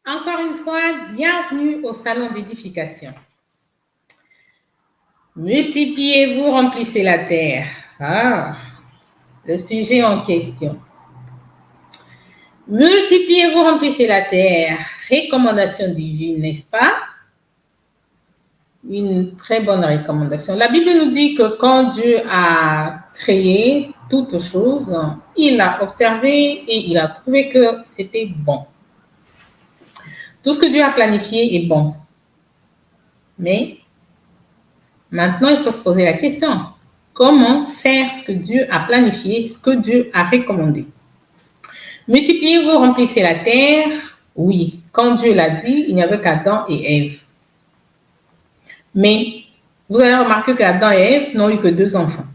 Encore une fois, bienvenue au salon d'édification. Multipliez-vous, remplissez la terre. Ah, le sujet en question. Multipliez-vous, remplissez la terre. Recommandation divine, n'est-ce pas? Une très bonne recommandation. La Bible nous dit que quand Dieu a créé toutes choses, il a observé et il a trouvé que c'était bon. Tout ce que Dieu a planifié est bon. Mais maintenant, il faut se poser la question. Comment faire ce que Dieu a planifié, ce que Dieu a recommandé? Multipliez-vous, remplissez la terre. Oui, quand Dieu l'a dit, il n'y avait qu'Adam et Ève. Mais vous avez remarqué qu'Adam et Ève n'ont eu que 2 enfants.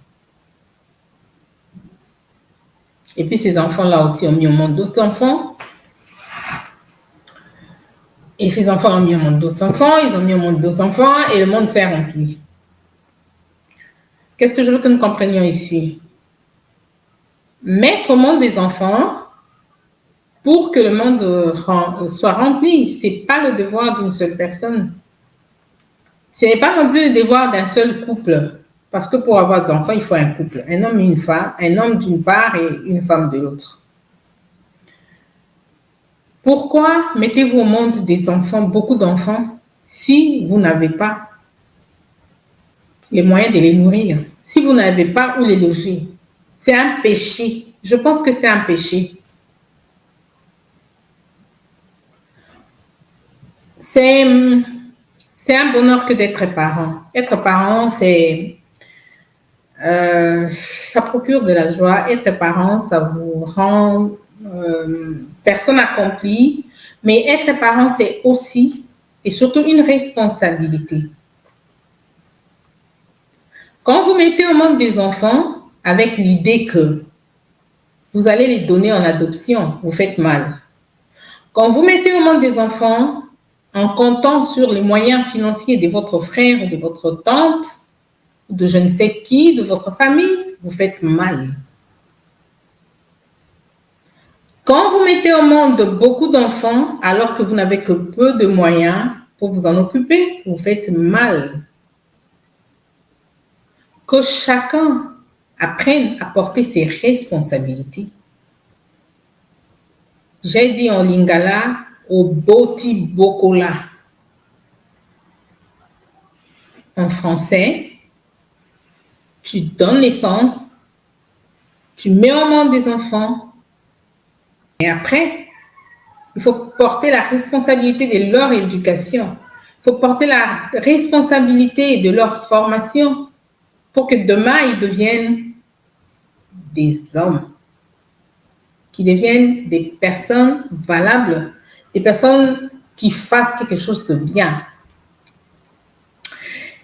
Et puis ces enfants-là aussi ont mis au monde d'autres enfants. Et ces enfants ont mis au monde d'autres enfants, ils ont mis au monde d'autres enfants et le monde s'est rempli. Qu'est-ce que je veux que nous comprenions ici? Mettre au monde des enfants pour que le monde soit rempli, ce n'est pas le devoir d'une seule personne. Ce n'est pas non plus le devoir d'un seul couple. Parce que pour avoir des enfants, il faut un couple. Un homme et une femme, un homme d'une part et une femme de l'autre. Pourquoi mettez-vous au monde des enfants, beaucoup d'enfants, si vous n'avez pas les moyens de les nourrir, si vous n'avez pas où les loger? C'est un péché. Je pense que c'est un péché. C'est un bonheur que d'être parent. Être parent, ça procure de la joie. Être parent, ça vous rend personne accomplie. Mais être parent, c'est aussi et surtout une responsabilité. Quand vous mettez au monde des enfants avec l'idée que vous allez les donner en adoption, vous faites mal. Quand vous mettez au monde des enfants en comptant sur les moyens financiers de votre frère ou de votre tante, de je ne sais qui, de votre famille, vous faites mal. Quand vous mettez au monde beaucoup d'enfants alors que vous n'avez que peu de moyens pour vous en occuper, vous faites mal. Que chacun apprenne à porter ses responsabilités. J'ai dit en lingala, au boti bokola. En français, tu donnes naissance, tu mets au monde des enfants, et après, il faut porter la responsabilité de leur éducation. Il faut porter la responsabilité de leur formation pour que demain, ils deviennent des hommes, qui deviennent des personnes valables, des personnes qui fassent quelque chose de bien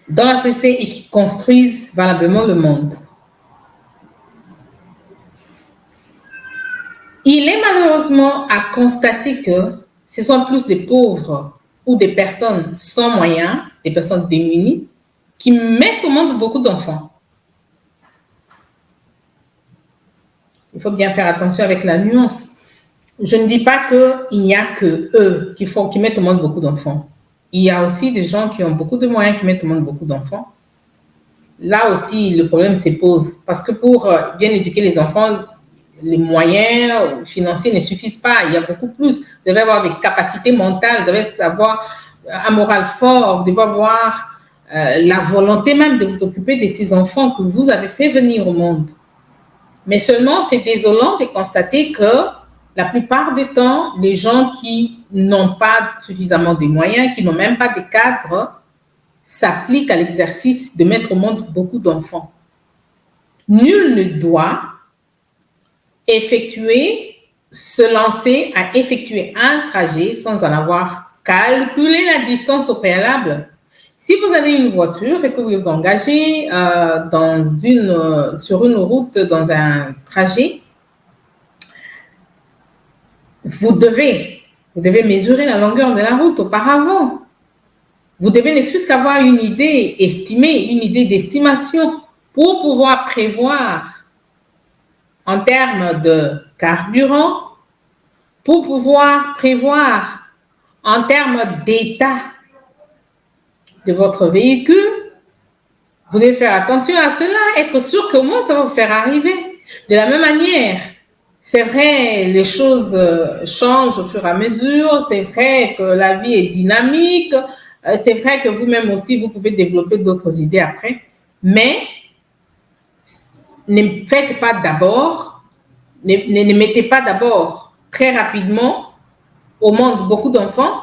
dans la société et qui construisent valablement le monde. Il est malheureusement à constater que ce sont plus des pauvres ou des personnes sans moyens, des personnes démunies, qui mettent au monde beaucoup d'enfants. Il faut bien faire attention avec la nuance. Je ne dis pas qu'il n'y a que eux qui mettent au monde beaucoup d'enfants. Il y a aussi des gens qui ont beaucoup de moyens qui mettent au monde beaucoup d'enfants. Là aussi, le problème se pose. Parce que pour bien éduquer les enfants, les moyens financiers ne suffisent pas. Il y a beaucoup plus. Vous devez avoir des capacités mentales, vous devez avoir un moral fort, vous devez avoir la volonté même de vous occuper de ces enfants que vous avez fait venir au monde. Mais seulement, c'est désolant de constater que la plupart du temps, les gens qui n'ont pas suffisamment de moyens, qui n'ont même pas de cadre, s'appliquent à l'exercice de mettre au monde beaucoup d'enfants. Nul ne doit se lancer à effectuer un trajet sans en avoir calculé la distance au préalable. Si vous avez une voiture et que vous vous engagez sur une route, dans un trajet, vous devez mesurer la longueur de la route auparavant. Vous devez ne fût-ce qu'avoir une idée estimée, une idée d'estimation pour pouvoir prévoir en termes de carburant, pour pouvoir prévoir en termes d'état de votre véhicule, vous devez faire attention à cela, être sûr que moi, ça va vous faire arriver. De la même manière, c'est vrai, les choses changent au fur et à mesure, c'est vrai que la vie est dynamique, c'est vrai que vous-même aussi, vous pouvez développer d'autres idées après, mais ne faites pas d'abord, ne mettez pas d'abord très rapidement au monde beaucoup d'enfants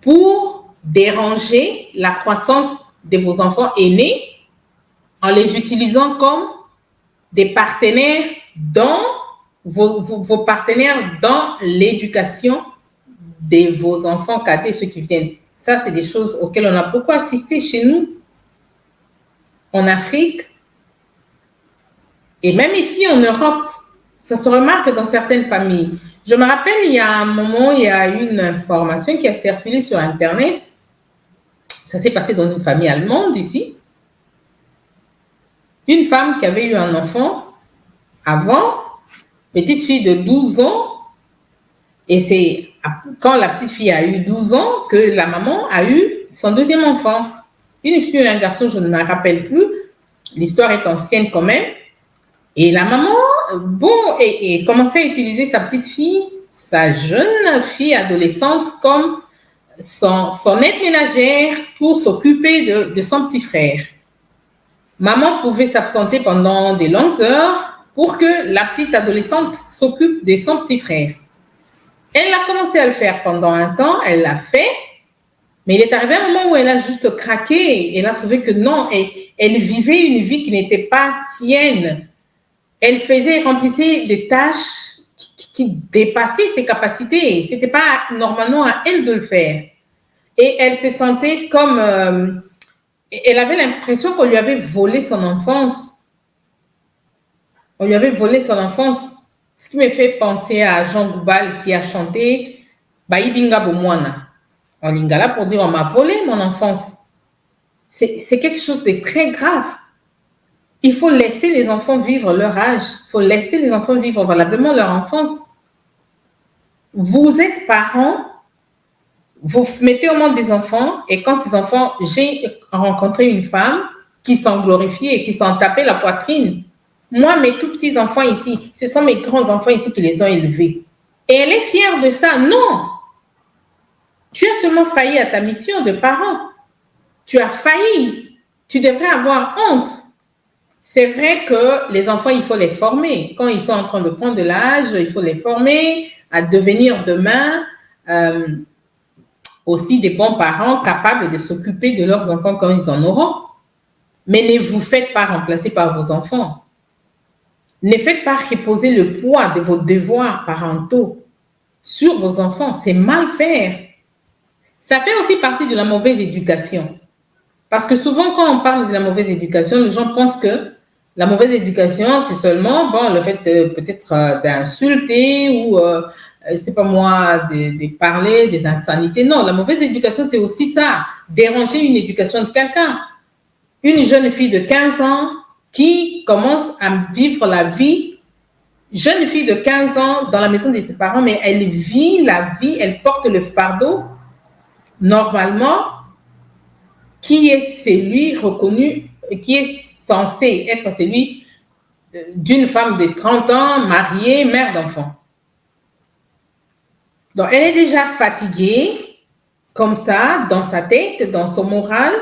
pour déranger la croissance de vos enfants aînés en les utilisant comme des partenaires dans vos partenaires dans l'éducation de vos enfants cadets, ceux qui viennent. Ça, c'est des choses auxquelles on a beaucoup assisté chez nous, en Afrique, et même ici en Europe. Ça se remarque dans certaines familles. Je me rappelle, il y a un moment, il y a eu une information qui a circulé sur Internet. Ça s'est passé dans une famille allemande ici. Une femme qui avait eu un enfant avant, petite fille de 12 ans, et c'est quand la petite fille a eu 12 ans que la maman a eu son deuxième enfant. Une fille ou un garçon, je ne me rappelle plus. L'histoire est ancienne quand même. Et la maman, et commençait à utiliser sa petite fille, sa jeune fille adolescente, comme son aide ménagère pour s'occuper de son petit frère. Maman pouvait s'absenter pendant des longues heures pour que la petite adolescente s'occupe de son petit frère. Elle a commencé à le faire pendant un temps, elle l'a fait, mais il est arrivé un moment où elle a juste craqué. Elle a trouvé que non, elle vivait une vie qui n'était pas sienne. Elle remplissait des tâches qui dépassaient ses capacités. Ce n'était pas normalement à elle de le faire. Et elle se sentait comme... elle avait l'impression qu'on lui avait volé son enfance. On lui avait volé son enfance. Ce qui me fait penser à Jean Goubal qui a chanté Baïbinga Bomwana en lingala pour dire on m'a volé mon enfance. C'est quelque chose de très grave. Il faut laisser les enfants vivre leur âge. Il faut laisser les enfants vivre valablement leur enfance. Vous êtes parents, vous mettez au monde des enfants et quand ces enfants, j'ai rencontré une femme qui s'en glorifiait et qui s'en tapait la poitrine. Moi, mes tout petits enfants ici, ce sont mes grands enfants ici qui les ont élevés. Et elle est fière de ça. Non! Tu as seulement failli à ta mission de parent. Tu as failli. Tu devrais avoir honte. C'est vrai que les enfants, il faut les former. Quand ils sont en train de prendre de l'âge, il faut les former à devenir demain aussi des bons parents capables de s'occuper de leurs enfants quand ils en auront. Mais ne vous faites pas remplacer par vos enfants. Ne faites pas reposer le poids de vos devoirs parentaux sur vos enfants. C'est mal faire. Ça fait aussi partie de la mauvaise éducation. Parce que souvent, quand on parle de la mauvaise éducation, les gens pensent que la mauvaise éducation, c'est seulement le fait peut-être d'insulter ou, c'est pas moi, de parler des insanités. Non, la mauvaise éducation, c'est aussi ça, déranger une éducation de quelqu'un. Une jeune fille de 15 ans qui commence à vivre la vie, jeune fille de 15 ans dans la maison de ses parents, mais elle vit la vie, elle porte le fardeau, normalement, qui est celui reconnu, qui est censé être celui d'une femme de 30 ans, mariée, mère d'enfants. Donc, elle est déjà fatiguée, comme ça, dans sa tête, dans son moral.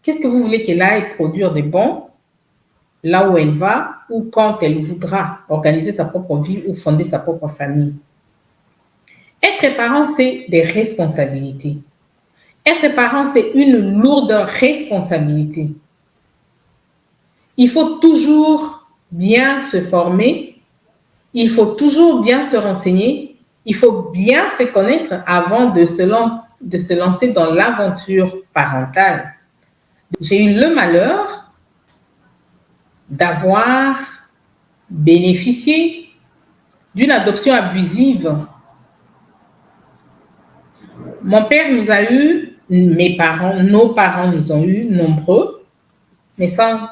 Qu'est-ce que vous voulez qu'elle aille produire de bon là où elle va ou quand elle voudra organiser sa propre vie ou fonder sa propre famille? Être parent, c'est des responsabilités. Être parent, c'est une lourde responsabilité. Il faut toujours bien se former, il faut toujours bien se renseigner, il faut bien se connaître avant de se lancer dans l'aventure parentale. J'ai eu le malheur d'avoir bénéficié d'une adoption abusive. Mon père nous a eu, nos parents nous ont eu nombreux, mais sans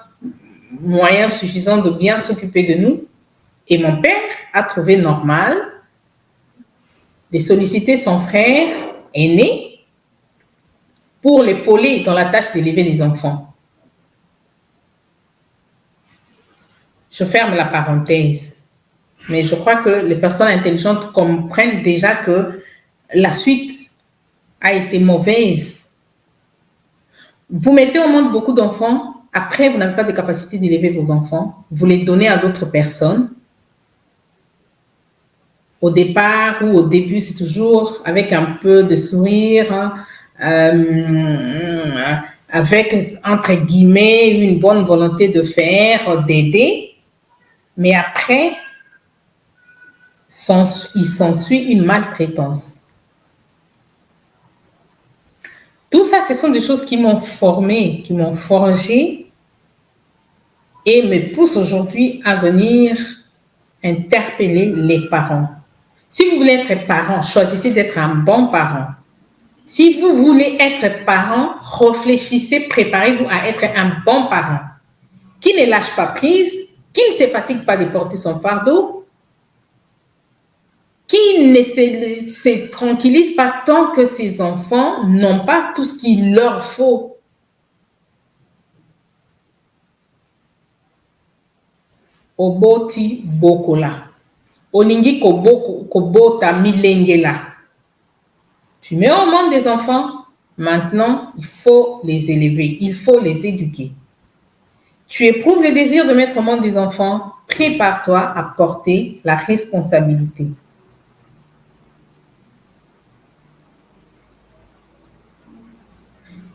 moyens suffisants de bien s'occuper de nous. Et mon père a trouvé normal de solliciter son frère aîné pour l'épauler dans la tâche d'élever les enfants. Je ferme la parenthèse. Mais je crois que les personnes intelligentes comprennent déjà que la suite a été mauvaise. Vous mettez au monde beaucoup d'enfants, après vous n'avez pas de capacité d'élever vos enfants, vous les donnez à d'autres personnes. Au départ ou au début, c'est toujours avec un peu de sourire, avec, entre guillemets, une bonne volonté de faire, d'aider. Mais après, il s'ensuit une maltraitance. Tout ça, ce sont des choses qui m'ont formé, qui m'ont forgé et me poussent aujourd'hui à venir interpeller les parents. Si vous voulez être parent, choisissez d'être un bon parent. Si vous voulez être parent, réfléchissez, préparez-vous à être un bon parent qui ne lâche pas prise, qui ne se fatigue pas de porter son fardeau, qui ne se tranquillise pas tant que ses enfants n'ont pas tout ce qu'il leur faut. Oboti bokola. Olingi kobota milengela. Tu mets au monde des enfants, maintenant, il faut les élever, il faut les éduquer. Tu éprouves le désir de mettre au monde des enfants, prépare-toi à porter la responsabilité.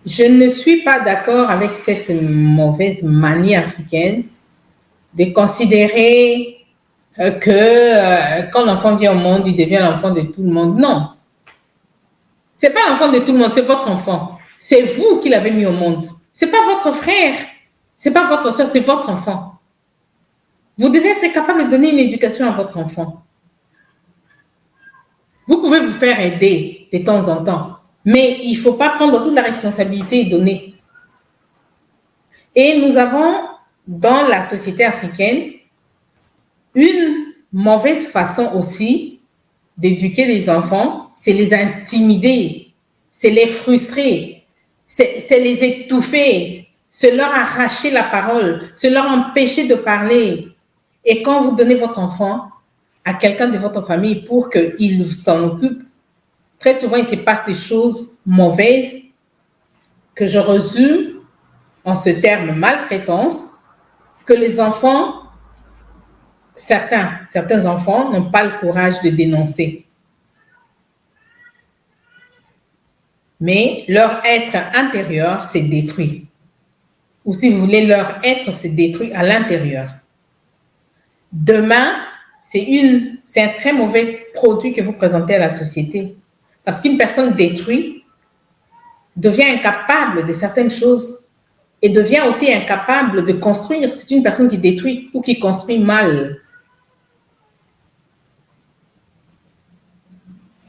Je ne suis pas d'accord avec cette mauvaise manie africaine de considérer que quand l'enfant vient au monde, il devient l'enfant de tout le monde. Non. Ce n'est pas l'enfant de tout le monde, c'est votre enfant. C'est vous qui l'avez mis au monde. Ce n'est pas votre frère, ce n'est pas votre soeur, c'est votre enfant. Vous devez être capable de donner une éducation à votre enfant. Vous pouvez vous faire aider de temps en temps, mais il ne faut pas prendre toute la responsabilité et donner. Et nous avons, dans la société africaine, une mauvaise façon aussi d'éduquer les enfants, c'est les intimider, c'est les frustrer, c'est les étouffer, c'est leur arracher la parole, c'est leur empêcher de parler. Et quand vous donnez votre enfant à quelqu'un de votre famille pour qu'il s'en occupe, très souvent, il se passe des choses mauvaises que je résume en ce terme maltraitance, que les enfants, certains enfants n'ont pas le courage de dénoncer. Mais leur être intérieur s'est détruit. Ou si vous voulez, leur être se détruit à l'intérieur. Demain, c'est un très mauvais produit que vous présentez à la société. Parce qu'une personne détruite devient incapable de certaines choses et devient aussi incapable de construire. C'est une personne qui détruit ou qui construit mal.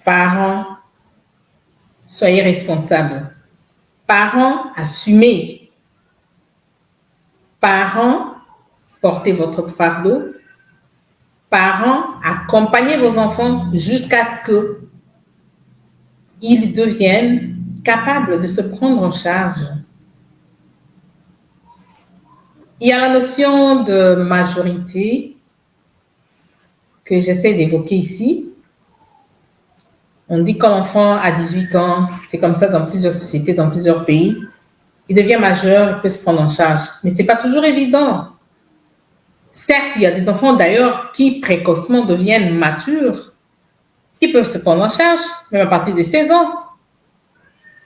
Parents, soyez responsables. Parents, assumez. Parents, portez votre fardeau. Parents, accompagnez vos enfants jusqu'à ce qu'ils deviennent capables de se prendre en charge. Il y a la notion de majorité que j'essaie d'évoquer ici. On dit qu'un enfant à 18 ans, c'est comme ça dans plusieurs sociétés, dans plusieurs pays, il devient majeur, il peut se prendre en charge. Mais ce n'est pas toujours évident. Certes, il y a des enfants d'ailleurs qui précocement deviennent matures, qui peuvent se prendre en charge, même à partir de 16 ans.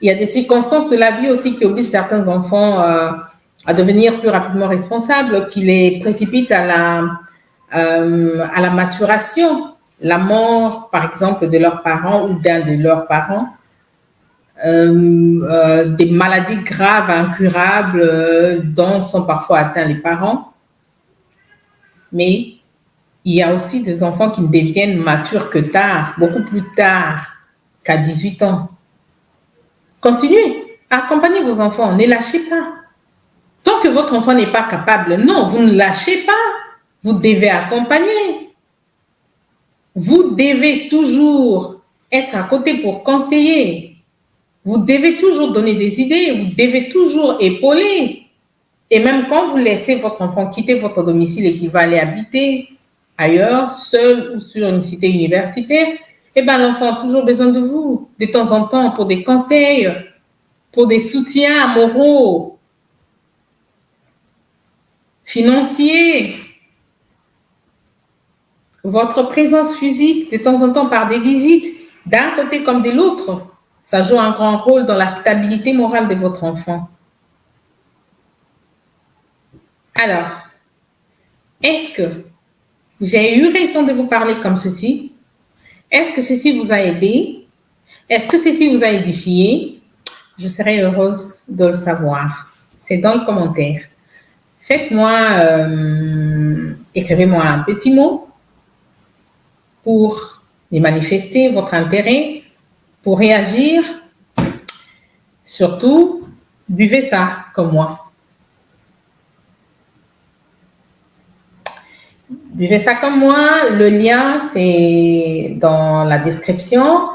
Il y a des circonstances de la vie aussi qui obligent certains enfants à devenir plus rapidement responsables, qui les précipitent à la maturation. La mort, par exemple, de leurs parents ou d'un de leurs parents, des maladies graves, incurables, dont sont parfois atteints les parents. Mais il y a aussi des enfants qui deviennent matures que tard, beaucoup plus tard qu'à 18 ans. Continuez, accompagnez vos enfants, ne lâchez pas. Tant que votre enfant n'est pas capable, non, vous ne lâchez pas. Vous devez accompagner. Vous devez toujours être à côté pour conseiller. Vous devez toujours donner des idées, vous devez toujours épauler. Et même quand vous laissez votre enfant quitter votre domicile et qu'il va aller habiter ailleurs, seul ou sur une cité universitaire, eh bien, l'enfant a toujours besoin de vous, de temps en temps, pour des conseils, pour des soutiens moraux, financiers. Votre présence physique, de temps en temps, par des visites, d'un côté comme de l'autre, ça joue un grand rôle dans la stabilité morale de votre enfant. Alors, est-ce que j'ai eu raison de vous parler comme ceci? Est-ce que ceci vous a aidé? Est-ce que ceci vous a édifié? Je serais heureuse de le savoir. C'est dans le commentaire. Écrivez-moi un petit mot pour y manifester votre intérêt, pour réagir. Surtout, buvez ça comme moi. Buvez ça comme moi. Le lien, c'est dans la description.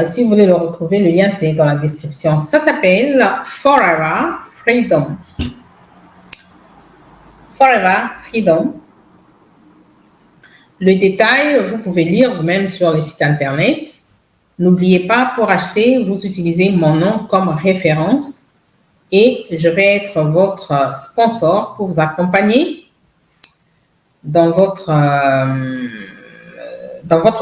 Si vous voulez le retrouver, le lien, c'est dans la description. Ça s'appelle Forever Freedom. Forever Freedom. Le détail, vous pouvez lire vous-même sur le site internet. N'oubliez pas, pour acheter, vous utilisez mon nom comme référence et je vais être votre sponsor pour vous accompagner dans votre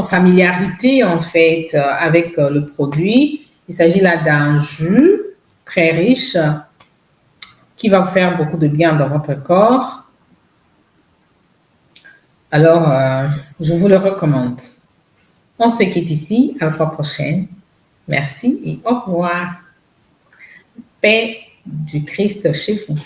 familiarité en fait avec le produit. Il s'agit là d'un jus très riche qui va vous faire beaucoup de bien dans votre corps. Alors, je vous le recommande. On se quitte ici. À la fois prochaine. Merci et au revoir. Paix du Christ chez vous.